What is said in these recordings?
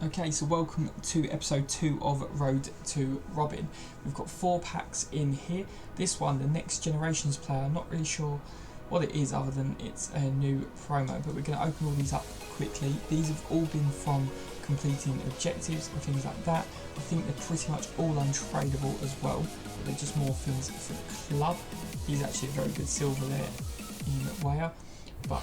Okay, so welcome to episode 2 of Road to Robin. We've got 4 packs in here. This one, the Next Generations player, I'm not really sure what it is other than it's a new promo, but we're going to open all these up quickly. These have all been from completing objectives and things like that. I think they're pretty much all untradeable as well, but they're just more things for the club. He's actually a very good silver there in Weyer. But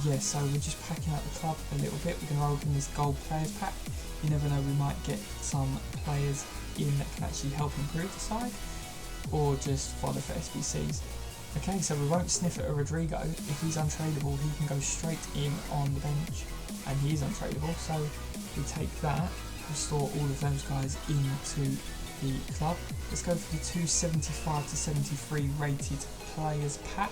yeah, so we're just packing out the club a little bit. We're going to open this gold players pack. You never know, we might get some players in that can actually help improve the side, or just fodder for SBCs. Okay, so we won't sniff at a Rodrigo. If he's untradeable, he can go straight in on the bench, and he is untradeable. So we take that, restore all of those guys into the club. Let's go for the 275 to 73 rated players pack.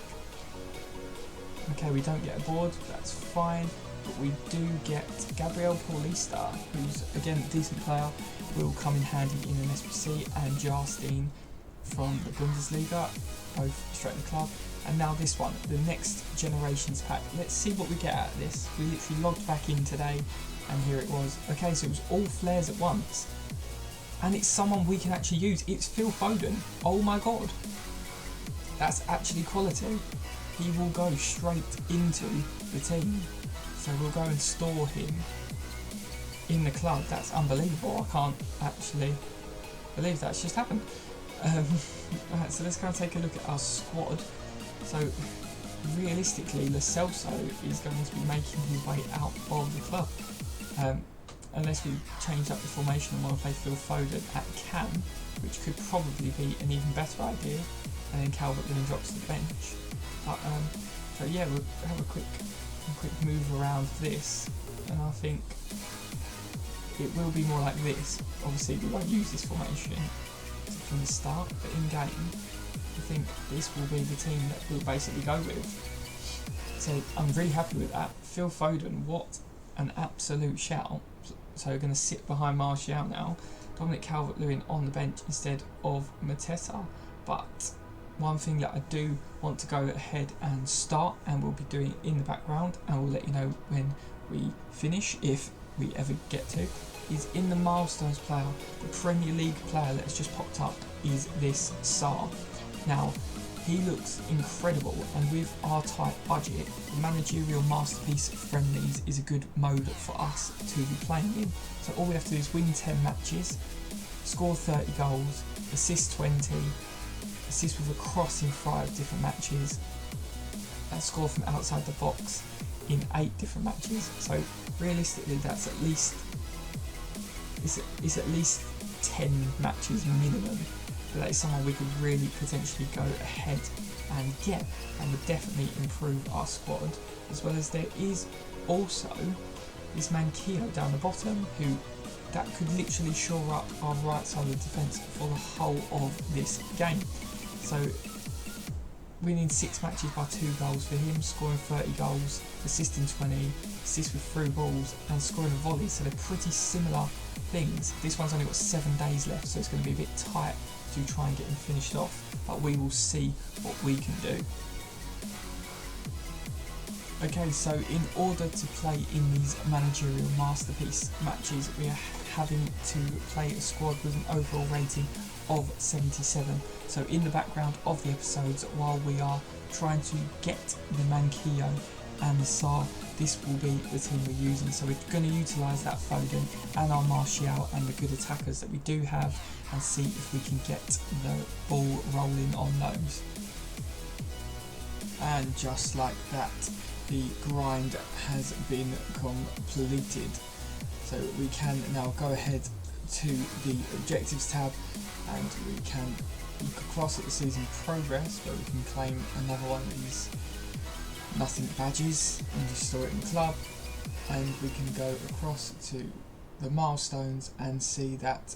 Okay, we don't get a board, that's fine, but we do get Gabriel Paulista, who's again a decent player, will come in handy in an SBC, and Jarstein from the Bundesliga, both straight in the club. And now this one, the Next Generations pack. Let's see what we get out of this. We literally logged back in today, and here it was. Okay, so it was all flares at once, and it's someone we can actually use. It's Phil Foden. Oh my god, that's actually quality. He will go straight into the team, so we'll go and store him in the club. That's unbelievable. I can't actually believe that's just happened. Alright, so let's go and take a look at our squad. So realistically, Lo Celso is going to be making his way out of the club, unless we change up the formation and want to play Phil Foden at cam, which could probably be an even better idea, and then Calvert-Lewin drops to the bench. But, so yeah, we'll have a quick move around this, and I think it will be more like this. Obviously we won't use this formation from the start, but in game I think this will be the team that we'll basically go with. So I'm really happy with that. Phil Foden, what an absolute shout. So we're going to sit behind Martial now. Dominic Calvert-Lewin on the bench instead of Mateta, but one thing that I do want to go ahead and start, and we'll be doing in the background, and we'll let you know when we finish, if we ever get to, is in the milestones player, the Premier League player that's just popped up is this Sarr. Now, he looks incredible, and with our tight budget, the managerial masterpiece friendlies is a good mode for us to be playing in. So all we have to do is win 10 matches, score 30 goals, assist 20, assist with a cross in 5 different matches, and score from outside the box in 8 different matches. So realistically, that's at least it's at least 10 matches minimum. But that is someone we could really potentially go ahead and get, and would definitely improve our squad. As well as there is also this Manquillo down the bottom, who that could literally shore up our right side of the defence for the whole of this game. So winning 6 matches by 2 goals for him, scoring 30 goals, assisting 20, assists with 3 balls, and scoring a volley. So they're pretty similar things. This one's only got 7 days left, so it's going to be a bit tight to try and get him finished off, but we will see what we can do. Okay, so in order to play in these managerial masterpiece matches, we are having to play a squad with an overall rating of 77. So in the background of the episodes, while we are trying to get the Manquillo and the Sarr, this will be the team we're using. So we're going to utilise that Foden and our Martial and the good attackers that we do have, and see if we can get the ball rolling on those. And just like that, the grind has been completed. So we can now go ahead to the objectives tab, and we can look across at the season progress, where we can claim another one of these nothing badges and just store it in the club. And we can go across to the milestones and see that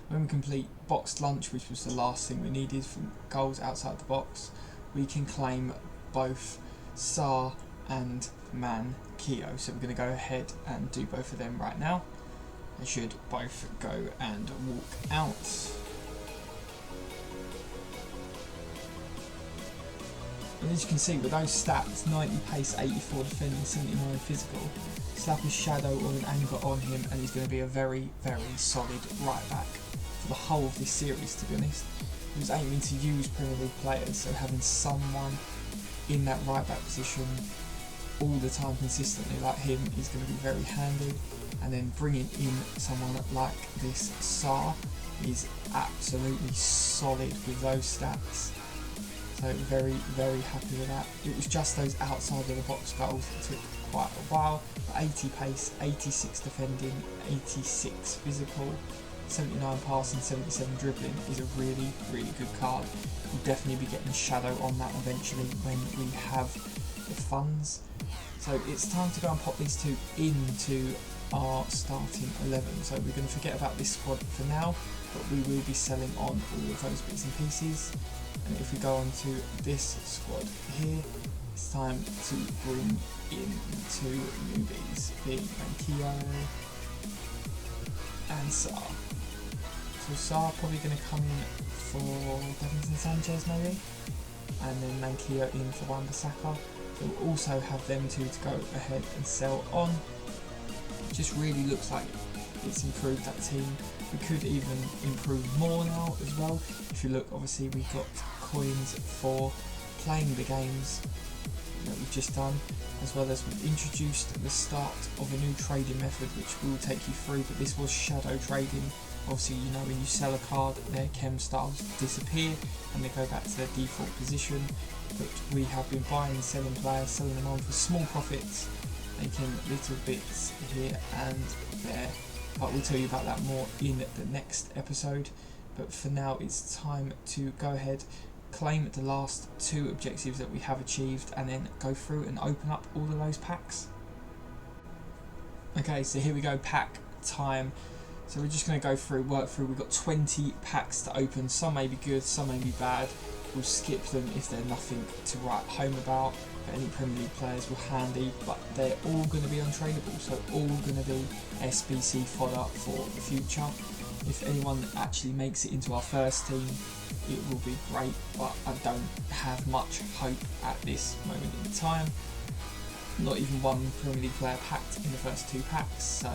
when we complete boxed lunch, which was the last thing we needed from goals outside the box, we can claim both Sarr and Manquillo. So we're going to go ahead and do both of them right now. They should both go and walk out. And as you can see with those stats, 90 pace, 84 defending, 79 physical, slap a shadow or an anchor on him and he's going to be a very, very solid right back for the whole of this series, to be honest. He was aiming to use Premier League players, so having someone in that right back position all the time consistently like him is going to be very handy. And then bringing in someone like this Sarr is absolutely solid with those stats. So very, very happy with that. It was just those outside of the box goals that took quite a while. But 80 pace, 86 defending, 86 physical, 79 passing, 77 dribbling is a really, really good card. We'll definitely be getting a shadow on that eventually when we have the funds. So it's time to go and pop these two into our starting 11. So we're going to forget about this squad for now, but we will be selling on all of those bits and pieces. And if we go on to this squad here, it's time to bring in the two newbies, being Manquillo and Sarr. So Sarr probably going to come in for Davinson Sanchez maybe, and then Manquillo in for Wan-Bissaka. So we'll also have them two to go ahead and sell on. Just really looks like it's improved that team. We could even improve more now as well. If you look, obviously we got coins for playing the games that we've just done, as well as we've introduced the start of a new trading method which we'll take you through, but this was shadow trading. Obviously, you know, when you sell a card, their chem styles disappear and they go back to their default position. But we have been buying and selling players, selling them on for small profits, making little bits here and there. But we'll tell you about that more in the next episode. But for now, it's time to go ahead, claim the last two objectives that we have achieved, and then go through and open up all of those packs. Okay, so here we go, pack time. So we're just going to go through, work through. We've got 20 packs to open. Some may be good, some may be bad. We'll skip them if they're nothing to write home about. For any Premier League players were handy, but they're all going to be untradeable, so all going to be SBC fodder for the future. If anyone actually makes it into our first team, it will be great, but I don't have much hope at this moment in time. Not even one Premier League player packed in the first two packs, so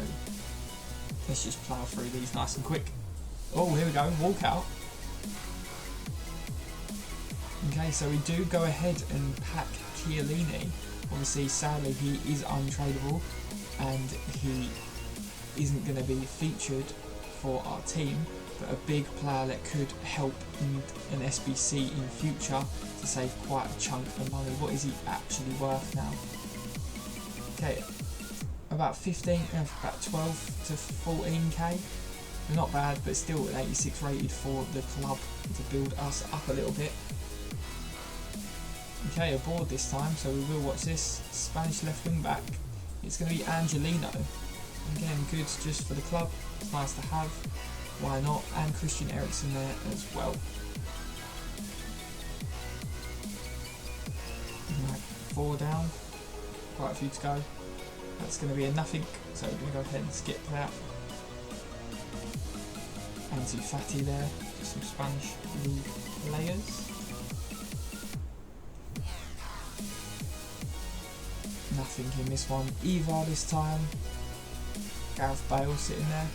let's just plough through these nice and quick. Oh, here we go, walkout. Okay, so we do go ahead and pack Chiellini. Obviously, sadly, he is untradeable and he isn't going to be featured for our team, but a big player that could help in an SBC in future to save quite a chunk of money. What is he actually worth now? Okay, about 15, about 12 to 14k. Not bad, but still an 86 rated for the club to build us up a little bit. Okay, aboard this time, so we will watch this. Spanish left wing back. It's going to be Angelino. Again, good just for the club. It's nice to have. Why not? And Christian Eriksen there as well. Right, 4 down. Quite a few to go. That's going to be a nothing, so we're going to go ahead and skip that. Anti-Fatty there. Just some Spanish league players. Nothing in this one either this time. Gareth Bale sitting there.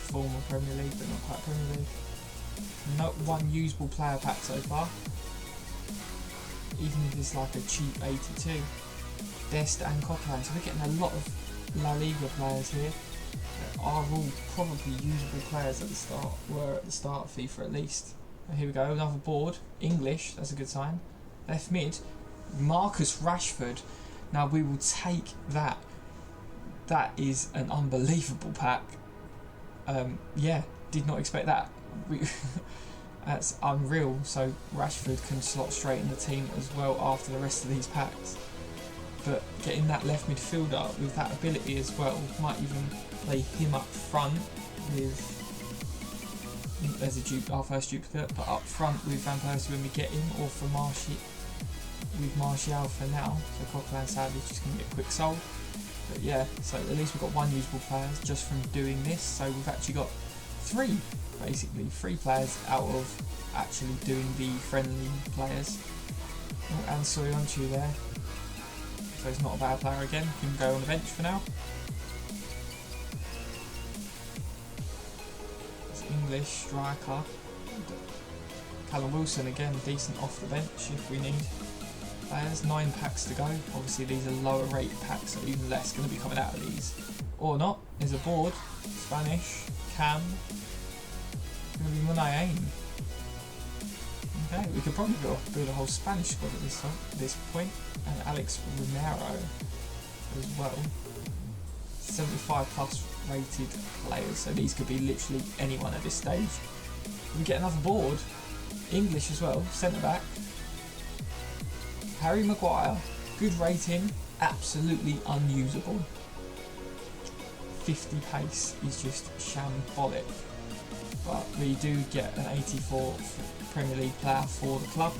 Former Premier League, but not quite Premier League. Not one usable player pack so far. Even if it's like a cheap 82. Dest and Coquelin. So we're getting a lot of La Liga players here that are all probably usable players at the start, were at the start of FIFA at least. And here we go, another board. English, that's a good sign. Left mid. Marcus Rashford. Now we will take that. That is an unbelievable pack. Yeah, did not expect that. That's unreal. So Rashford can slot straight in the team as well after the rest of these packs. But getting that left midfielder with that ability as well, might even play him up front with, there's our first duplicate, but up front with Van Persie when we get him, or for Martial for now. So Coquelin sadly is just going to get quick sold. But yeah, so at least we've got one usable player just from doing this. So we've actually got 3, basically 3 players out of actually doing the friendly players. Oh, and Soyuncu there, so he's not a bad player again, he can go on the bench for now. It's English striker. Callum Wilson again, decent off the bench if we need players. 9 packs to go. Obviously these are lower rated packs, so even less going to be coming out of these. Or not. There's a board. Spanish. Cam. Going to be Munayain. Okay, we could probably build a whole Spanish squad at this point. And Alex Romero as well. 75 plus rated players, so these could be literally anyone at this stage. We get another board. English as well, centre back. Harry Maguire, good rating, absolutely unusable. 50 pace is just shambolic. But we do get an 84 Premier League player for the club,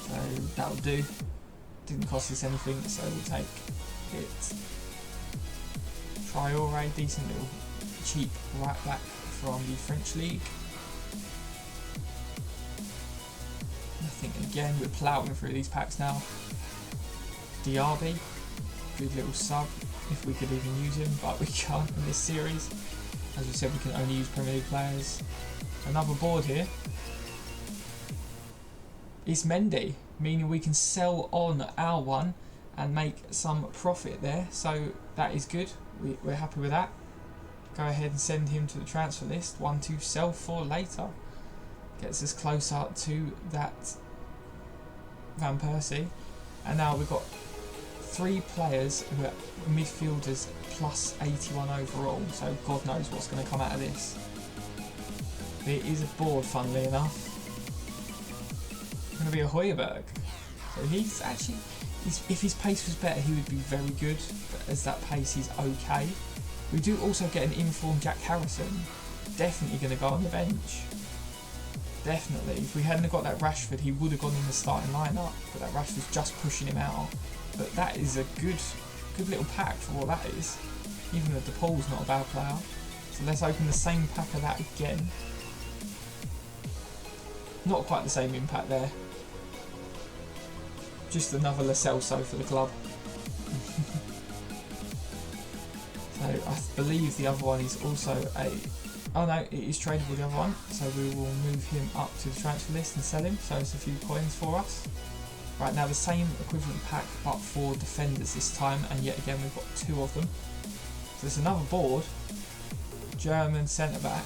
so that'll do. Didn't cost us anything, so we'll take it. Traore, decent little cheap right back from the French league. Nothing again, we're ploughing through these packs now. Diaby, good little sub, if we could even use him, but we can't in this series. As we said, we can only use Premier League players. Another board here. It's Mendy, meaning we can sell on our one and make some profit there, so that is good. We're happy with that. Go ahead and send him to the transfer list. 1 to sell for later. Gets us closer to that Van Persie. And now we've got 3 players who are midfielders plus 81 overall, so God knows what's going to come out of this. There is a board, funnily enough. It's going to be a Højbjerg. So he's actually, if his pace was better, he would be very good, but as that pace is okay. We do also get an informed Jack Harrison. Definitely going to go on the bench. Definitely. If we hadn't got that Rashford, he would have gone in the starting lineup, but that Rashford's just pushing him out. But that is a good little pack for what that is. Even though DePaul's not a bad player. So let's open the same pack of that again. Not quite the same impact there. Just another Lo Celso for the club. So I believe the other one is also a... Oh no, it is tradable, the other one. So we will move him up to the transfer list and sell him. So it's a few coins for us. Right, now the same equivalent pack but for defenders this time, and yet again we've got 2 of them. So there's another board. German centre back.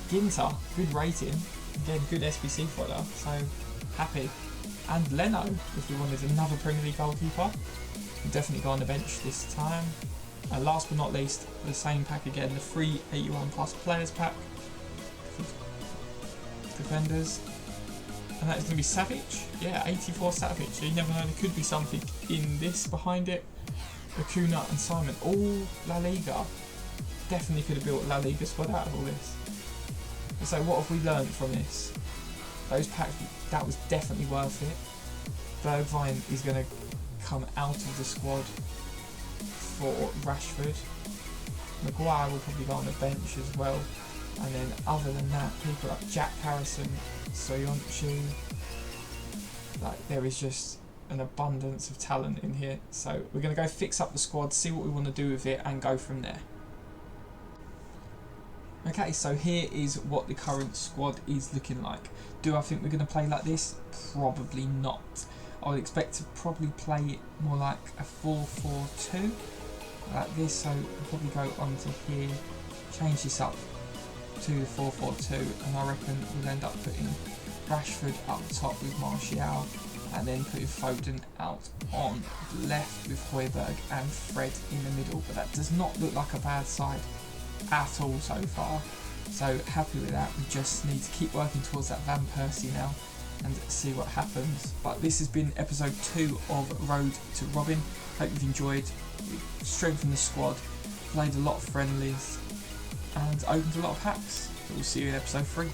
Ginter, good rating. Again, good SBC fodder, so happy. And Leno, if we wanted another Premier League goalkeeper. We'll definitely go on the bench this time. And last but not least, the same pack again, the free 81 plus players pack. Defenders. And that is going to be Savage. Yeah, 84 Savage. So you never know, there could be something in this behind it. Acuna and Simon, all La Liga. Definitely could have built a La Liga squad out of all this. So what have we learned from this? Those packs, that was definitely worth it. Bergwijn is going to come out of the squad for Rashford. Maguire will probably go on the bench as well. And then other than that, people like Jack Harrison, Soyuncu, like there is just an abundance of talent in here. So we're going to go fix up the squad, see what we want to do with it and go from there. Okay, so here is what the current squad is looking like. Do I think we're going to play like this? Probably not. I would expect to probably play more like a 4-4-2 like this, so we'll probably go onto here, change this up to the 4-4-2, and I reckon we'll end up putting Rashford up top with Martial, and then putting Foden out on the left with Højbjerg and Fred in the middle. But that does not look like a bad side at all so far, so happy with that. We just need to keep working towards that Van Persie now and see what happens. But this has been episode 2 of Road to Robin. Hope you've enjoyed. We've strengthened the squad, played a lot of friendlies and opened a lot of packs. So we'll see you in episode 3.